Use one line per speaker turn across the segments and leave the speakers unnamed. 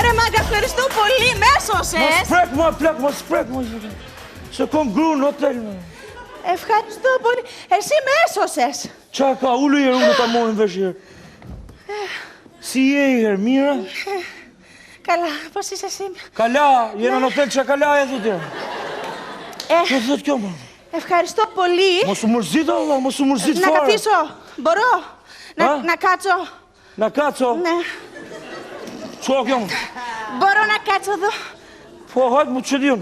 Ρε μάγκα, ευχαριστώ πολύ, με έσωσες.
Μα σπρέκ μου. Σε kom gru në hotel.
Ευχαριστώ πολύ. Εσύ με έσωσες.
Qa ka, ullu i herë, ta morin vesh herë. Si je i herë, mira?
Καλά, πώς είσαι εσύ?
Καλά, jena në hotel qa καλά e dhut herë. Që dhët kjo, ma?
Ευχαριστώ πολύ.
Mos u mërzit, Allah, mos u mërzit fare.
Να καθίσω, μπορώ? Να κάτσω.
Na kaco?
Ναι.
Qa kjo, ma?
Μπορώ να κάτσω εδώ?
Po, hajtë mu që dion.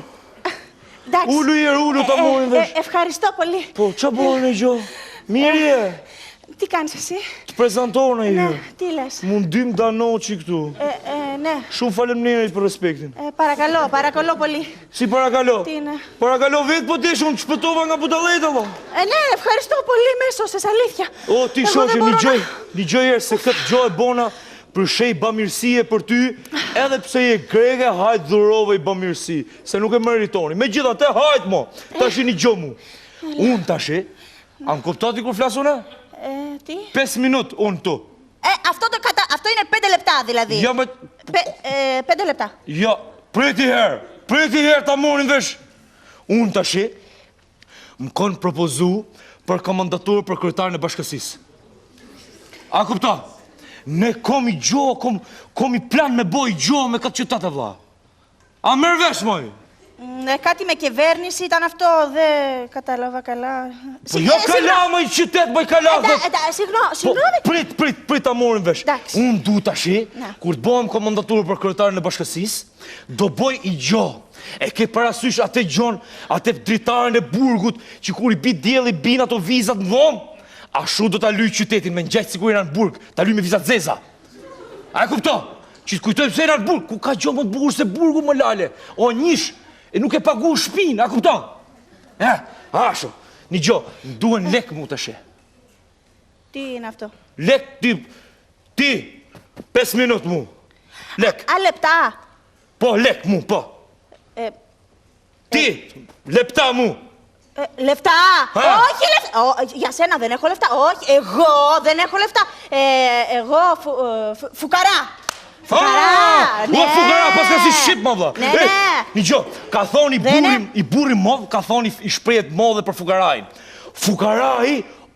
Εντάξει.
Ullu i herë, ullu ta morin vesh.
Ευχαριστώ πολύ.
Po, qa bërën e gjo? Mirë je?
Τι κάνεις εσύ?
Të prezentohën e
Ναι,
herë.
τι λες?
Mundim ta noqi këtu.
Ναι.
Shumë faleminderit për respektin.
Παρακαλώ πολύ.
Si parakalo?
Τι είναι?
Parakalo vetë po tish, unë shpëtova nga budalleta, valla.
Ναι, ευχαριστώ πολύ, με έσωσες, αλήθεια.
O, ti shoqe, një gjë herë se këtë gjë e bona për shej bamirësie për ty, edhe pse je greke, hajt dhurove i bamirësi, se nuk e meritoni. Megjithatë, hajt mo, tash një gjë mu. Unë tash, am kuptati kur flasune?
Τι?
5 minutë unë tu.
Αυτό είναι 5 λεπτά δηλαδή.
Ja me...
5 λεπτά.
Ja, priti herë ta morin vesh. Unë tash, më konë propozu për komandaturë për kryetarën e bashkësisë. A kupta? Ne komi gjo, komi plan me boj gjo me këtë qytetë vlla. A merr vesh moj?
Κάτι με κυβέρνηση ήταν αυτό, δεν κατάλαβα καλά.
Po jo kala më i qytet, bëj kala.
Συγγνώμη.
Prit ta morin vesh.
Εντάξει.
Unë du tash, kur të bëhem komandaturë për kryetarën e bashkësisë, do bëj i gjo. E ke parasysh atë gjon, atë dritarën e burgut, që kur i bit dielli bin ato vizat në dhomë, ashtu do ta lyj qytetin me ngjajt sikur janë në burg, ta lyj me vizat zeza. A e kupto? Që të kujtoj pse janë në burg, ku ka gjo më të bukur se burgu më lale. O njish, e nuk e pagu shpinë, a kupto? Ashtu, një gjo, duhen lek mu të she.
Τι είναι αυτό?
Lek ti, 5 minut mu. Lek.
Α, λεπτά.
Po, lek mu, po. Ti, lepta mu.
Λεφτά! Όχι λεφτά! Για σένα δεν έχω λεφτά. Όχι, εγώ δεν έχω λεφτά. Εγώ φουκαρά. Fukara!
O, fukara, pas ka si shqip, ma vla.
Ne.
Një gjo, ka thoni i burri modh, ka thoni i shprejet modhe për fukarajin. Fukaraj,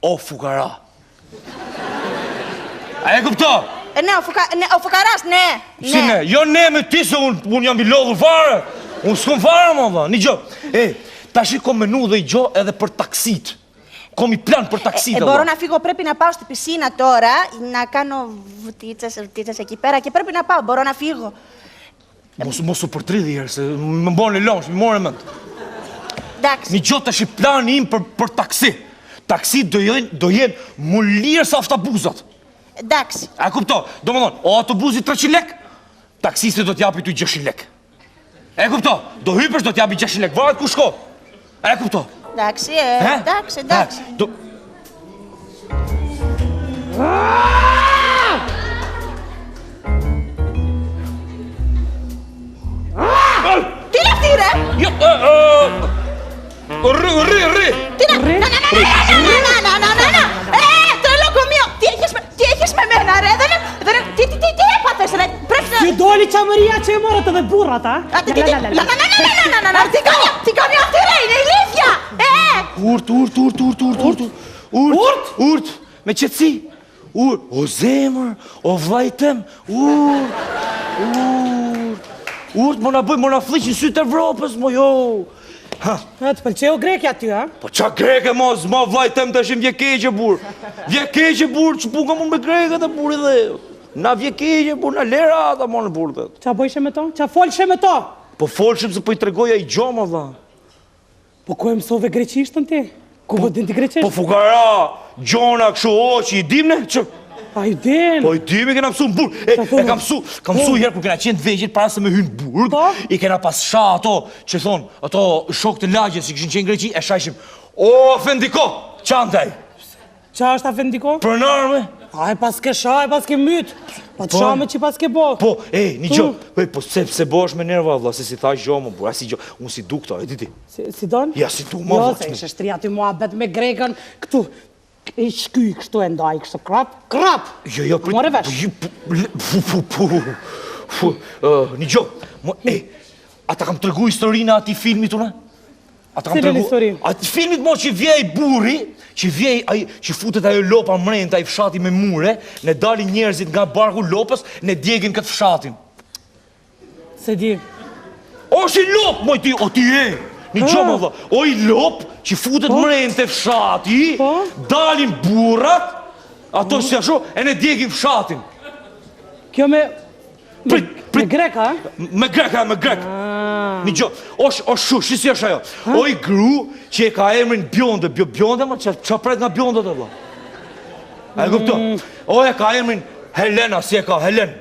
o fukara. A e kupto?
Ναι, ο φουκαράς, ναι.
Si ne, jo ne me ti se unë jam i lodhur fare. Unë s'kom fare, ma vla. Një gjo, tash i kom menu dhe i gjo edhe për taksit. Kom i plan për taksit.
Μπορώ να φύγω, πρέπει να πάω στην πισίνα τώρα, να κάνω βουτίτσες εκεί πέρα και πρέπει να πάω, μπορώ να φύγω.
Mos u përtridhi herë, se më mboni lëngsh, më morë mend.
Εντάξει.
Një gjo tash i plani im për taksi. Taksi do jenë më lirë sa avtabuzat.
Εντάξει.
A kupto? Do më thonë, o autobuzi 300 lek, taksisti do t'japi ty 600 lek. E kupto? Do hypesh do t'japi 600 lek, varet ku shko. E kupto?
Εντάξει, εντάξει. Τι είναι αυτή, ρε!
Ρι!
Τι είναι! Να! Τρελοκομείο! Τι έχεις με μένα, ρε! Τι έπαθες, ρε! Πρέπει να...
Συντόλη τσαμερία και μόρα δε μπούρατα.
Τι κάνει αυτή, ρε! Είναι ηλίθια!
Urt! Me qëtësi! O zemër, o vlajtem! Urt, më na fliqin sytë Evropës, mo jo!
Të pëlqeu greke aty, ha?
Po qa greke, mos, ma vlajtem të shim vjekeqe, bur! Vjekeqe, bur, që puka mu me greke të buri dhe! Na vjekeqe, bur, na lera ata, mo në burtet!
Qa bëjshe me to? Qa folshe me to?
Po folshim se po i tregoja i gjoma, vla!
Po ku e mësove greqishtën ti? Ku po din ti greqisht?
Po fukara, gjona, këshu oqi, i dimne, që...
A i din?
Po i dimi kena mësu në burg. Ka mësu herë kur kena qenë vegjit para se me hynë burg. I kena pas sha ato, që thonë, ato shok të lagjes që këshin qenë Greqi, e shajshim, o, Afendiko, qantaj.
Qa është Afendiko?
Pronarme.
A e pas ke sha, e pas ke myt. Pa të shame që pas ke bo.
Po, një gjo, po se bo është me nerva, vla, se si tha gjo, më bura, si gjo, unë si du këta, e diti.
Si don?
Ja, si du, ma
Jo,
vla.
se ishe shtria ty mua bet me grekën, këtu. I shky kështu e ndaj, kështu krap.
Jo,
More vesh.
Një gjë, ata kam të regu historinë ati filmit unë?
Cilën histori?
Ati filmit mo që vjej burri, që futet ajo lopa mrejnë, ai fshati me mure, ne dalin njerëzit nga barku lopës, ne djegin këtë fshatin.
Se di.
O shi lop, moj ti, o ti e! Një gjë më dha, o i lop që futet mrejnë të fshati, dalin burrat, ato që ashtu, e ne djegin fshatin.
Kjo me greka, a?
Me grek. Një gjë, o shu, shisi është ajo. O i gru që e ka emrin Bjonde, Bjonde, ma që pret nga Bjonde të vla. A e kupto? O e ka emrin Helena, si e ka, Helen.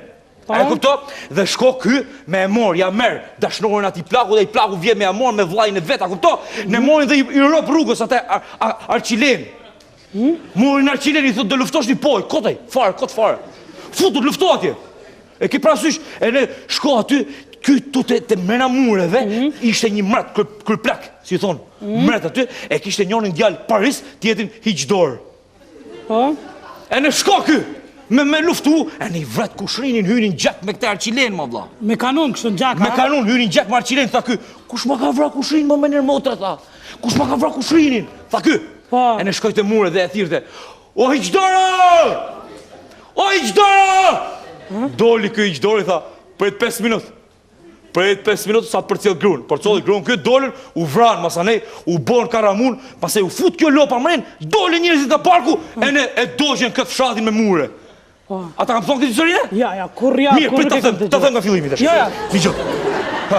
A e kupto? Dhe shko ky me e mor, ja merë dashnorin ati plaku, dhe i plaku vje me e mor me vlajnë e vet, a kupto? Ne morin dhe i rop rrugës atë Arqilen. Morin Arqilen i thot, do luftosh një poj, kotaj, kot fare. Futur, lufto atje. E ki prasysh, e ne shko aty, ky tu të mrena mureve, ishte një mret, kërplak, si i thonë, mret aty, e kishte njërin djallë Paris, tjetin Hiqdor. E ne shko ky, me luftu, e ne i vret kushrinin, hynin gjak me këte Arqilen, ma vla.
Me kanon kështu në gjak,
Me kanon, hynin gjak me Arqilen, tha ky, kush ma ka vra kushrinin, ma me nërë motra, tha. Kush ma ka vra kushrinin, tha ky. E ne shkoj të mure dhe e thirte, o Hiqdora! O Hiqdora! Doli kë Hiqdori, tha, pret 5 minutë. Pret 5 minutë sa të përcjell grunë. Përcolli grunë, këtë dolin, u vranë, masanej, u bon karamun, pasaj u fut kjo lopa mren, doli njerëzit nga parku, e ne e dogjen këtë fshatin me mure. Ata kam thonë këtë historinë?
Ja, kur ja,
mirë, prit të them nga fillimi tash.
Ja.
Një gjë.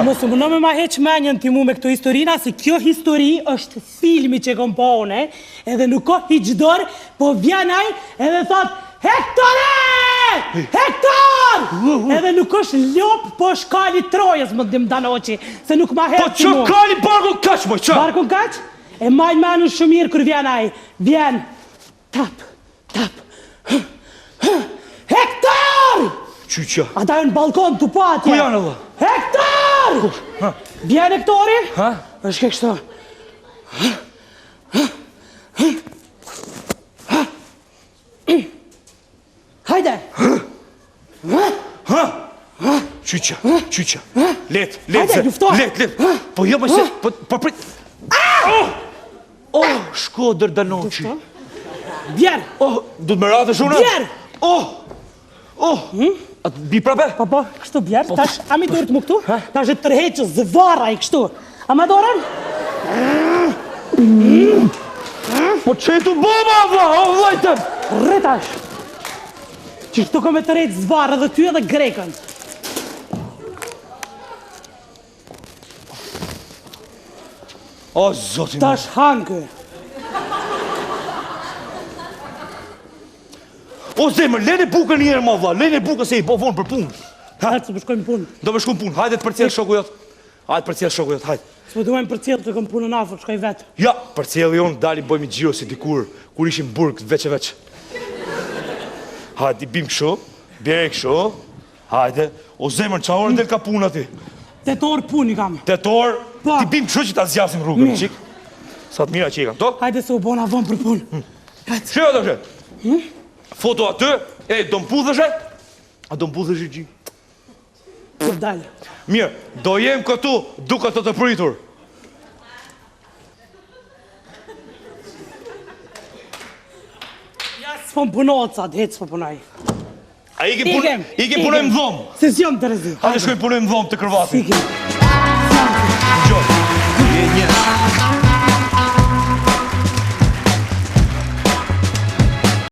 Mos më në me ma heq menjën ti mu me këto historina, se kjo histori është filmi që kom pa une, edhe nuk ka Hiqdor, po vjenaj edhe thot, Hektore! Hektor! Edhe nuk është lop, po është kali Trojës, më dim danoqi, se nuk ma heq ti mu.
Po që kali barkun kaq, moj, që?
Barkun kaq? E majnë menu shumë mirë kër vjenaj. Vjen, tap. Hektor!
Qyqa?
Ata e në balkon të po atje.
Ku janë edhe?
Hektor! Vjen Hektori? është ke kështu. Hajde!
Qyqa? Let,
Hajde, lufto!
Let. Po jo, më se, po prit. Shko dërdanoqi.
Vjen!
Du të më ratë shuna?
Vjen!
Atë bi prape?
Po, kështu bjerë, tash, a mi dorët mu këtu? Tash e tërheqës zëvara i kështu. A ma dorën?
Po që e tu bëma, vajtëm!
Rritash! Që shtu kom e tërheqë zëvara dhe ty edhe grekën.
O, zotin!
Tash hangë.
O, zemër, lene bukën njerë, ma vla, lene bukën se i po vonë për punë.
Hajtë, se përshkojmë punë.
Do me shkojmë punë, hajde të përcjell shoku jotë. Hajde.
Se më duajmë për cilë të kom punë në afër, shkoj vetë.
Ja, përcjell jonë, dalim bëjmë i gjiro si dikur, kur ishim burg, veç. Hajde, i bim kësho, bjerë kësho, hajde. O, zemër, qa orë del ka punë ati?
8 orë punë i kam.
8 orë, ti bim kësho që ta zjasim rrugën, qik. Sa të mira që i kam, to?
Hajde se u bona vonë për punë.
Shqeo të shqe. Foto atë, do m'pudhëshe? A do m'pudhëshe gji?
Për dalë.
Mirë, do jem këtu duke të pritur.
Ja, s'pon punot sa, hecë s'po punoj.
A i ke punojmë dhomë.
Se s'jom të rezi.
Hajde shkojmë punojmë dhomë të kërvatin.
Sikim.
Gjotë.